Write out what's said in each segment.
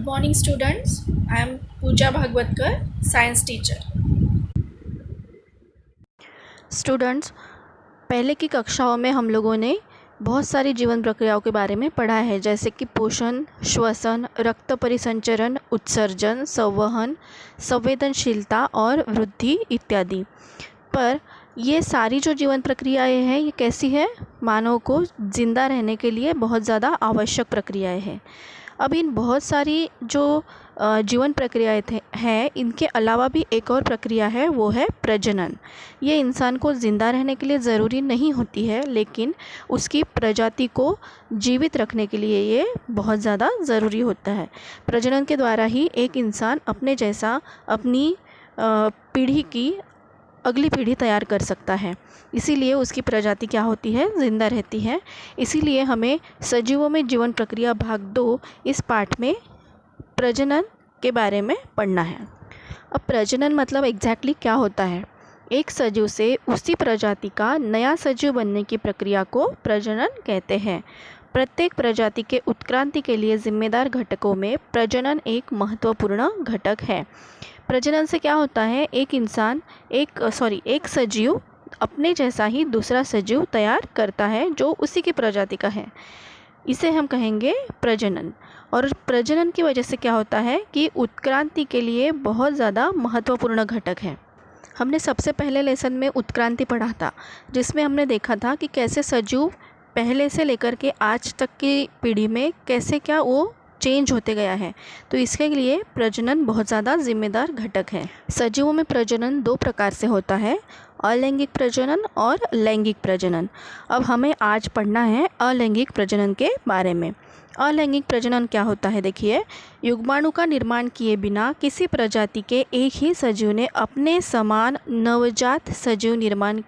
Good morning, students. I am Pooja Bhagwatkar, science teacher. Students, पहले की कक्षाओं में हम लोगों ने बहुत सारी जीवन प्रक्रियाओं के बारे में पढ़ा है, जैसे कि पोषण, श्वसन, रक्त परिसंचरण, उत्सर्जन, संवहन, संवेदनशीलता और वृद्धि इत्यादि। पर ये सारी जो जीवन प्रक्रियाएं हैं ये कैसी है? मानव को ज़िंदा रहने के लिए बहुत ज़्यादा आवश्यक प्रक्रियाएं हैं। अब इन बहुत सारी जो जीवन प्रक्रियाएं हैं, इनके अलावा भी एक और प्रक्रिया है, वो है प्रजनन। ये इंसान को ज़िंदा रहने के लिए ज़रूरी नहीं होती है, लेकिन उसकी प्रजाति को जीवित रखने के लिए ये बहुत ज़्यादा ज़रूरी होता है। प्रजनन के द्वारा ही एक इंसान अपने जैसा अपनी पीढ़ी की अगली पीढ़ी तैयार कर सकता है। इसीलिए उसकी प्रजाति क्या होती है? ज़िंदा रहती है। इसीलिए हमें सजीवों में जीवन प्रक्रिया भाग 2 इस पाठ में प्रजनन के बारे में पढ़ना है। अब प्रजनन मतलब एग्जैक्टली क्या होता है? एक सजीव से उसी प्रजाति का नया सजीव बनने की प्रक्रिया को प्रजनन कहते हैं। प्रत्येक प्रजाति के उत्क्रांति के लिए जिम्मेदार घटकों में प्रजनन एक महत्वपूर्ण घटक है। प्रजनन से क्या होता है? एक सजीव अपने जैसा ही दूसरा सजीव तैयार करता है जो उसी की प्रजाति का है। इसे हम कहेंगे प्रजनन। और प्रजनन की वजह से क्या होता है कि उत्क्रांति के लिए बहुत ज़्यादा महत्वपूर्ण घटक है। हमने सबसे पहले लेसन में उत्क्रांति पढ़ा था, जिसमें हमने देखा था कि कैसे सजीव पहले से लेकर के आज तक की पीढ़ी में कैसे क्या वो चेंज होते गया है। तो इसके लिए प्रजनन बहुत ज़्यादा जिम्मेदार घटक है। सजीवों में प्रजनन 2 प्रकार से होता है, अलैंगिक प्रजनन और लैंगिक प्रजनन। अब हमें आज पढ़ना है अलैंगिक प्रजनन के बारे में। अलैंगिक प्रजनन क्या होता है? देखिए, युग्माणु का निर्माण किए बिना किसी प्रजाति के एक ही सजीव ने अपने समान नवजात सजीव निर्माण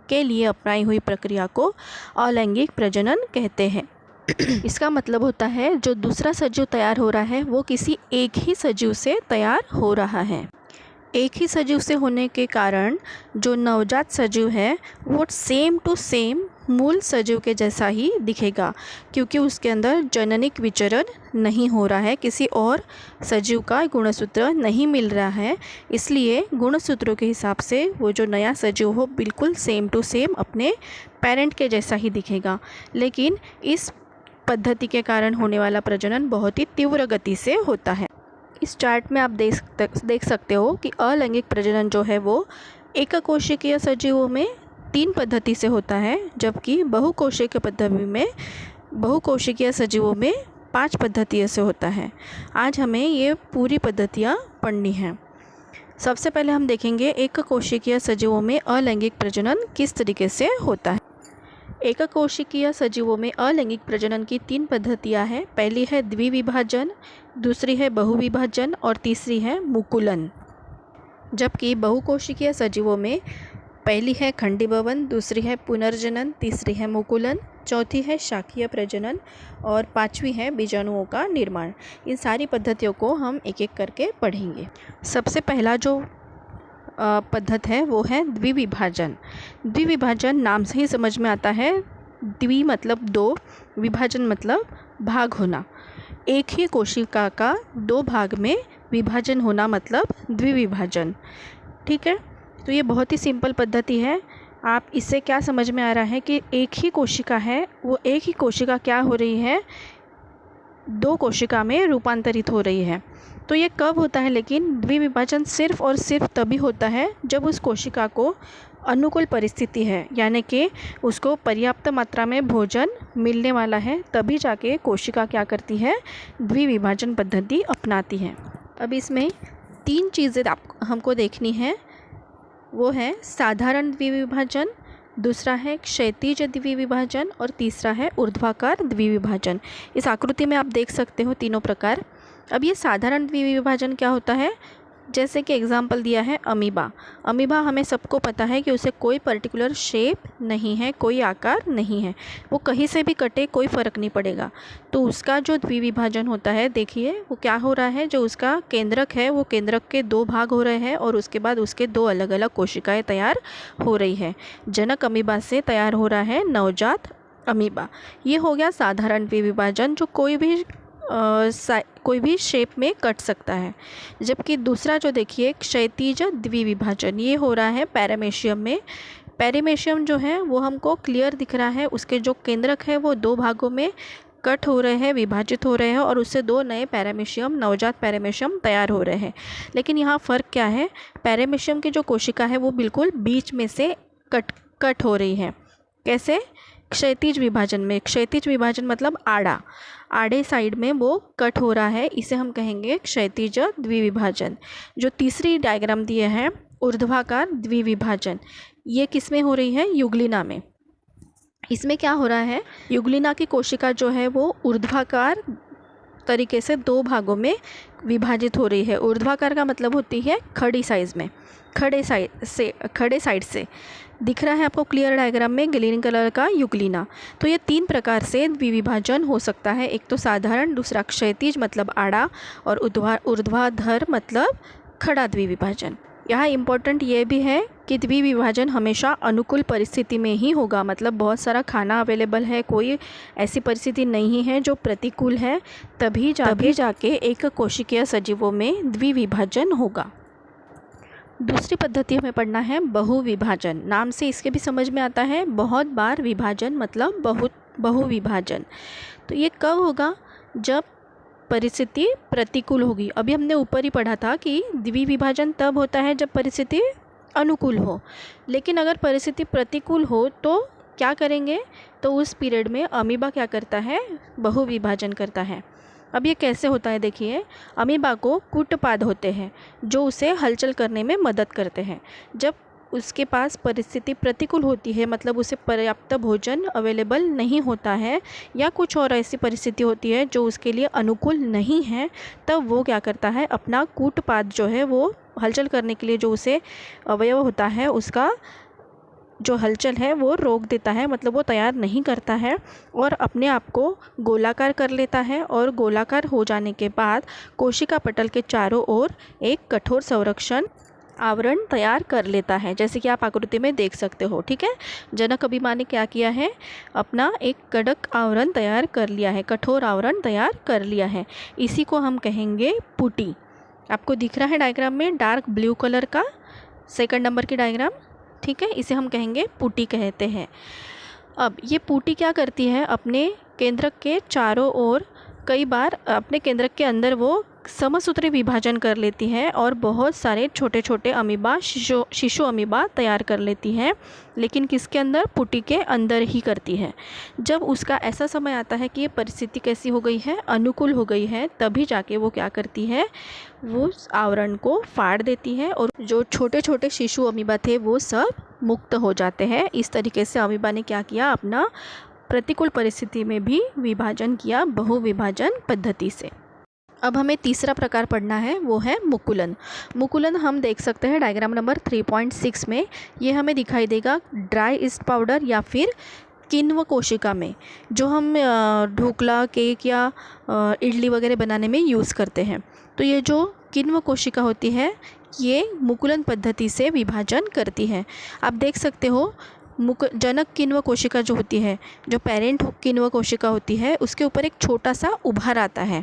के लिए अपनाई हुई प्रक्रिया को अलैंगिक प्रजनन कहते हैं। इसका मतलब होता है जो दूसरा सजीव तैयार हो रहा है वो किसी एक ही सजीव से तैयार हो रहा है। एक ही सजीव से होने के कारण जो नवजात सजीव है वो सेम टू सेम मूल सजीव के जैसा ही दिखेगा, क्योंकि उसके अंदर जननिक विचरण नहीं हो रहा है, किसी और सजीव का गुणसूत्र नहीं मिल रहा है। इसलिए गुणसूत्रों के हिसाब से वो जो नया सजीव हो बिल्कुल सेम टू सेम अपने पेरेंट के जैसा ही दिखेगा। लेकिन इस पद्धति के कारण होने वाला प्रजनन बहुत ही तीव्र गति से होता है। इस चार्ट में आप देख सकते हो कि अलैंगिक प्रजनन जो है वो एककोशिकीय सजीवों में 3 पद्धति से होता है, जबकि बहुकोशिकीय सजीवों में 5 पद्धतियों से होता है। आज हमें ये पूरी पद्धतियाँ पढ़नी हैं। सबसे पहले हम देखेंगे एककोशिकीय सजीवों में अलैंगिक प्रजनन किस तरीके से होता है। एककोशिकीय सजीवों में अलैंगिक प्रजनन की 3 पद्धतियाँ हैं। पहली है द्विविभाजन, दूसरी है बहुविभाजन और तीसरी है मुकुलन। जबकि बहुकोशिकीय सजीवों में पहली है खंडीभवन, दूसरी है पुनर्जनन, तीसरी है मुकुलन, चौथी है शाकीय प्रजनन और 5वीं है बीजाणुओं का निर्माण। इन सारी पद्धतियों को हम एक एक करके पढ़ेंगे। सबसे पहला जो पद्धति है वो है द्विविभाजन। द्विविभाजन नाम से ही समझ में आता है, द्वि मतलब 2, विभाजन मतलब भाग होना। एक ही कोशिका का 2 भाग में विभाजन होना मतलब द्विविभाजन। ठीक है, तो ये बहुत ही सिंपल पद्धति है। आप इससे क्या समझ में आ रहा है कि एक ही कोशिका है, वो एक ही कोशिका क्या हो रही है, 2 कोशिका में रूपांतरित हो रही है। तो ये कब होता है? लेकिन द्विविभाजन सिर्फ और सिर्फ तभी होता है जब उस कोशिका को अनुकूल परिस्थिति है, यानी कि उसको पर्याप्त मात्रा में भोजन मिलने वाला है, तभी जाके कोशिका क्या करती है? द्विविभाजन पद्धति अपनाती है। अब इसमें 3 चीज़ें हमको देखनी है। वो है साधारण द्विविभाजन, दूसरा है क्षैतिज द्विविभाजन और तीसरा है ऊर्ध्वाकार द्विविभाजन। इस आकृति में आप देख सकते हो तीनों प्रकार। अब ये साधारण द्विविभाजन क्या होता है? जैसे कि एग्जाम्पल दिया है अमीबा। अमीबा हमें सबको पता है कि उसे कोई पर्टिकुलर शेप नहीं है, कोई आकार नहीं है, वो कहीं से भी कटे कोई फ़र्क नहीं पड़ेगा। तो उसका जो द्विविभाजन होता है, देखिए वो क्या हो रहा है, जो उसका केंद्रक है वो केंद्रक के 2 भाग हो रहे हैं और उसके बाद उसके 2 अलग अलग कोशिकाएं तैयार हो रही है। जनक अमीबा से तैयार हो रहा है नवजात अमीबा। ये हो गया साधारण द्विविभाजन, जो कोई भी शेप में कट सकता है। जबकि दूसरा जो देखिए क्षैतिज द्विविभाजन, ये हो रहा है पैरामेशियम में। पैरामेशियम जो है वो हमको क्लियर दिख रहा है, उसके जो केंद्रक है वो 2 भागों में कट हो रहे हैं, विभाजित हो रहे हैं और उससे 2 नए पैरामेशियम, नवजात पैरामेशियम तैयार हो रहे हैं। लेकिन यहाँ फ़र्क क्या है, पैरामेशियम की जो कोशिका है वो बिल्कुल बीच में से कट हो रही है। कैसे? क्षैतिज विभाजन में। क्षैतिज विभाजन मतलब आड़े साइड में वो कट हो रहा है, इसे हम कहेंगे क्षैतिज द्विविभाजन। जो तीसरी डायग्राम दिए हैं ऊर्ध्वाकार द्विविभाजन, ये किस में हो रही है? युग्लिना में। इसमें क्या हो रहा है, युग्लिना की कोशिका जो है वो ऊर्ध्वाकार तरीके से 2 भागों में विभाजित हो रही है। ऊर्ध्वाकार का मतलब होती है खड़ी साइज में, खड़े साइड से दिख रहा है आपको क्लियर डायग्राम में ग्रीन कलर का युग्लिना। तो ये 3 प्रकार से द्विविभाजन हो सकता है। एक तो साधारण, दूसरा क्षैतिज मतलब आड़ा और ऊर्ध्वाधर मतलब खड़ा द्विविभाजन। यहाँ इम्पोर्टेंट ये भी है कि द्विविभाजन हमेशा अनुकूल परिस्थिति में ही होगा, मतलब बहुत सारा खाना अवेलेबल है, कोई ऐसी परिस्थिति नहीं है जो प्रतिकूल है, तभी जाके एक कोशिकीय सजीवों में द्विविभाजन होगा। दूसरी पद्धति हमें पढ़ना है बहुविभाजन। नाम से इसके भी समझ में आता है, बहुत बार विभाजन मतलब बहुविभाजन। तो ये कब होगा? जब परिस्थिति प्रतिकूल होगी। अभी हमने ऊपर ही पढ़ा था कि द्विविभाजन तब होता है जब परिस्थिति अनुकूल हो, लेकिन अगर परिस्थिति प्रतिकूल हो तो क्या करेंगे? तो उस पीरियड में अमीबा क्या करता है? बहुविभाजन करता है। अब ये कैसे होता है देखिए, अमीबा को कूटपाद होते हैं जो उसे हलचल करने में मदद करते हैं। जब उसके पास परिस्थिति प्रतिकूल होती है, मतलब उसे पर्याप्त भोजन अवेलेबल नहीं होता है या कुछ और ऐसी परिस्थिति होती है जो उसके लिए अनुकूल नहीं है, तब वो क्या करता है? अपना कूटपाद जो है वो हलचल करने के लिए जो उसे अवयव होता है उसका जो हलचल है वो रोक देता है, मतलब वो तैयार नहीं करता है और अपने आप को गोलाकार कर लेता है। और गोलाकार हो जाने के बाद कोशिका पटल के चारों ओर एक कठोर संरक्षण आवरण तैयार कर लेता है, जैसे कि आप आकृति में देख सकते हो। ठीक है, जनक अमीबा ने क्या किया है? अपना एक कड़क आवरण तैयार कर लिया है, कठोर आवरण तैयार कर लिया है। इसी को हम कहेंगे पुटी। आपको दिख रहा है डायग्राम में डार्क ब्लू कलर का 2 नंबर की डायग्राम, ठीक है, इसे हम कहेंगे पुटी कहते हैं। अब ये पुटी क्या करती है? अपने केंद्रक के चारों ओर कई बार अपने केंद्रक के अंदर वो समसूत्री विभाजन कर लेती है और बहुत सारे छोटे छोटे अमीबा, शिशु अमीबा तैयार कर लेती है, लेकिन किसके अंदर? पुटी के अंदर ही करती है। जब उसका ऐसा समय आता है कि ये परिस्थिति कैसी हो गई है? अनुकूल हो गई है, तभी जाके वो क्या करती है? वो आवरण को फाड़ देती है और जो छोटे छोटे शिशु अमीबा थे वो सब मुक्त हो जाते हैं। इस तरीके से अमीबा ने क्या किया? अपना प्रतिकूल परिस्थिति में भी विभाजन किया बहुविभाजन पद्धति से। अब हमें तीसरा प्रकार पढ़ना है, वो है मुकुलन। मुकुलन हम देख सकते हैं डायग्राम नंबर 3.6 में। ये हमें दिखाई देगा ड्राई ईस्ट पाउडर या फिर किण्व कोशिका में, जो हम ढोकला, केक या इडली वगैरह बनाने में यूज़ करते हैं। तो ये जो किण्व कोशिका होती है ये मुकुलन पद्धति से विभाजन करती है। आप देख सकते हो जनक किण्व कोशिका जो होती है, जो पेरेंट किण्व कोशिका होती है, उसके ऊपर एक छोटा सा उभार आता है।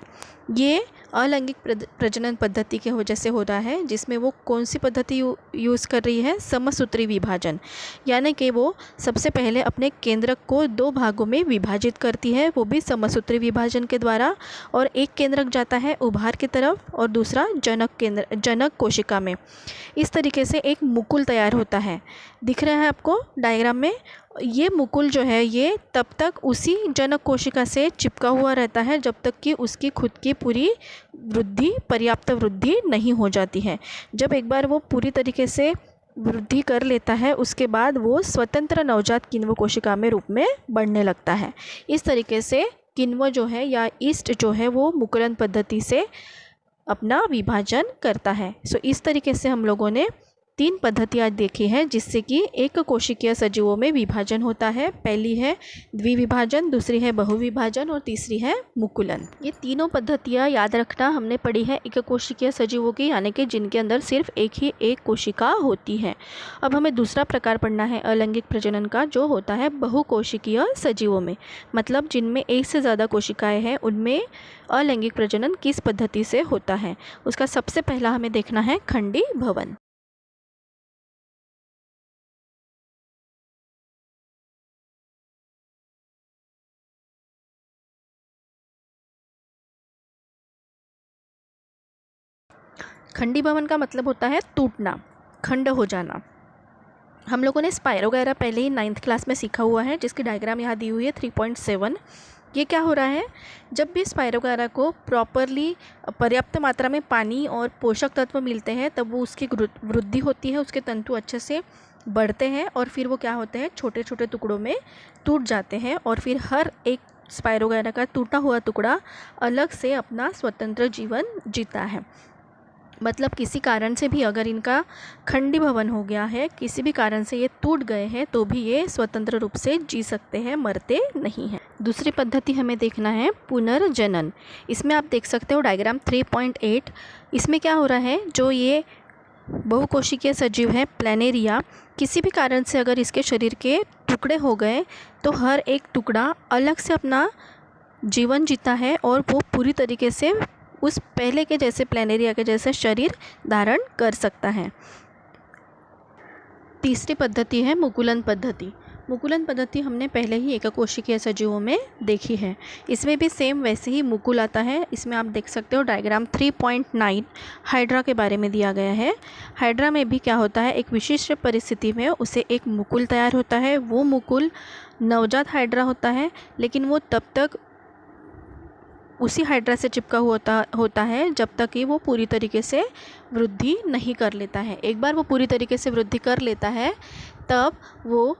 ये अलैंगिक प्रजनन पद्धति के वजह से हो रहा है, जिसमें वो कौन सी पद्धति यूज़ कर रही है? समसूत्री विभाजन। यानी कि वो सबसे पहले अपने केंद्रक को 2 भागों में विभाजित करती है, वो भी समसूत्री विभाजन के द्वारा। और एक केंद्रक जाता है उभार की तरफ और दूसरा जनक कोशिका में। इस तरीके से एक मुकुल तैयार होता है, दिख रहा है आपको डायग्राम में। ये मुकुल जो है ये तब तक उसी जनक कोशिका से चिपका हुआ रहता है जब तक कि उसकी खुद की पूरी पर्याप्त वृद्धि नहीं हो जाती है। जब एक बार वो पूरी तरीके से वृद्धि कर लेता है उसके बाद वो स्वतंत्र नवजात किण्व कोशिका में रूप में बढ़ने लगता है। इस तरीके से किण्व जो है या ईस्ट जो है वो मुकुलन पद्धति से अपना विभाजन करता है। सो इस तरीके से हम लोगों ने तीन पद्धतियाँ देखी हैं जिससे कि एक कोशिकीय सजीवों में विभाजन होता है। पहली है द्विविभाजन, दूसरी है बहुविभाजन और तीसरी है मुकुलन। ये तीनों पद्धतियाँ याद रखना हमने पढ़ी है एक कोशिकीय सजीवों की, यानी कि जिनके अंदर सिर्फ एक कोशिका होती है। अब हमें दूसरा प्रकार पढ़ना है अलैंगिक प्रजनन का, जो होता है बहुकोशिकीय सजीवों में, मतलब जिनमें एक से ज़्यादा कोशिकाएँ हैं उनमें अलैंगिक प्रजनन किस पद्धति से होता है। उसका सबसे पहला हमें देखना है खंडीभवन। खंडीभवन का मतलब होता है टूटना, खंड हो जाना। हम लोगों ने स्पाइरोगैरा पहले ही 9th क्लास में सीखा हुआ है, जिसकी डायग्राम यहाँ दी हुई है 3.7। ये क्या हो रहा है, जब भी स्पाइरोगैरा को प्रॉपरली पर्याप्त मात्रा में पानी और पोषक तत्व मिलते हैं तब वो उसकी वृद्धि होती है, उसके तंतु अच्छे से बढ़ते हैं और फिर वो क्या होते हैं, छोटे छोटे टुकड़ों में टूट जाते हैं और फिर हर एक स्पाइरोगैरा का टूटा हुआ टुकड़ा अलग से अपना स्वतंत्र जीवन जीता है। मतलब किसी कारण से भी अगर इनका खंडीभवन हो गया है, किसी भी कारण से ये टूट गए हैं, तो भी ये स्वतंत्र रूप से जी सकते हैं, मरते नहीं हैं। दूसरी पद्धति हमें देखना है पुनर्जनन। इसमें आप देख सकते हो डायग्राम 3.8। इसमें क्या हो रहा है, जो ये बहुकोशिकीय सजीव है प्लैनेरिया, किसी भी कारण से अगर इसके शरीर के टुकड़े हो गए तो हर एक टुकड़ा अलग से अपना जीवन जीता है और वो पूरी तरीके से उस पहले के जैसे प्लैनेरिया के जैसे शरीर धारण कर सकता है। तीसरी पद्धति है मुकुलन पद्धति। मुकुलन पद्धति हमने पहले ही एककोशिकीय सजीवों में देखी है। इसमें भी सेम वैसे ही मुकुल आता है। इसमें आप देख सकते हो डायग्राम 3.9 हाइड्रा के बारे में दिया गया है। हाइड्रा में भी क्या होता है, एक विशिष्ट परिस्थिति में उसे एक मुकुल तैयार होता है। वो मुकुल नवजात हाइड्रा होता है, लेकिन वो तब तक उसी हाइड्रा से चिपका हुआ होता है जब तक कि वो पूरी तरीके से वृद्धि नहीं कर लेता है। एक बार वो पूरी तरीके से वृद्धि कर लेता है तब वो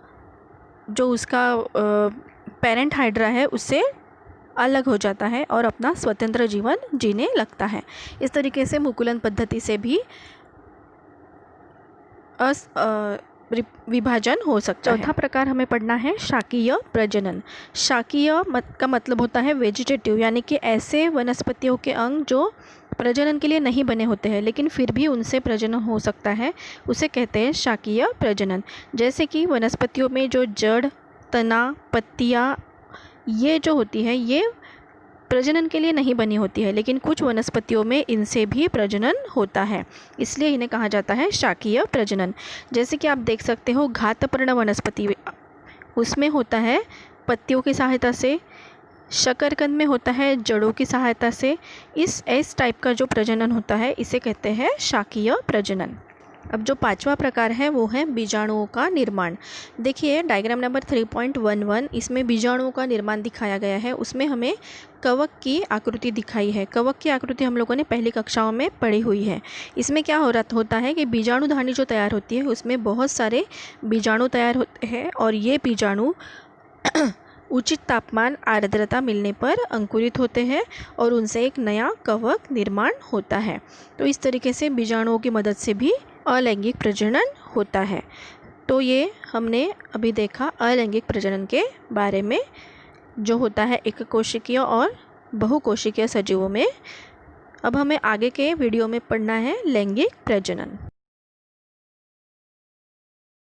जो उसका पेरेंट हाइड्रा है उससे अलग हो जाता है और अपना स्वतंत्र जीवन जीने लगता है। इस तरीके से मुकुलन पद्धति से भी विभाजन हो सकता है। चौथा प्रकार हमें पढ़ना है शाकीय प्रजनन। शाकीय का मतलब होता है वेजिटेटिव, यानी कि ऐसे वनस्पतियों के अंग जो प्रजनन के लिए नहीं बने होते हैं लेकिन फिर भी उनसे प्रजनन हो सकता है, उसे कहते हैं शाकीय प्रजनन। जैसे कि वनस्पतियों में जो जड़, तना, पत्तियाँ ये जो होती है ये प्रजनन के लिए नहीं बनी होती है, लेकिन कुछ वनस्पतियों में इनसे भी प्रजनन होता है, इसलिए इन्हें कहा जाता है शाकीय प्रजनन। जैसे कि आप देख सकते हो घातपर्ण वनस्पति, उसमें होता है पत्तियों की सहायता से, शकरकंद में होता है जड़ों की सहायता से। इस टाइप का जो प्रजनन होता है इसे कहते हैं शाकीय प्रजनन। अब जो पांचवा प्रकार है वो है बीजाणुओं का निर्माण। देखिए डायग्राम नंबर 3.11, इसमें बीजाणुओं का निर्माण दिखाया गया है। उसमें हमें कवक की आकृति दिखाई है। कवक की आकृति हम लोगों ने पहली कक्षाओं में पढ़ी हुई है। इसमें क्या होता है कि बीजाणुधानी जो तैयार होती है उसमें बहुत सारे बीजाणु तैयार होते हैं और ये बीजाणु उचित तापमान, आर्द्रता मिलने पर अंकुरित होते हैं और उनसे एक नया कवक निर्माण होता है। तो इस तरीके से बीजाणुओं की मदद से भी अलैंगिक प्रजनन होता है। तो ये हमने अभी देखा अलैंगिक प्रजनन के बारे में, जो होता है एककोशिकीय और बहुकोशिकीय सजीवों में। अब हमें आगे के वीडियो में पढ़ना है लैंगिक प्रजनन।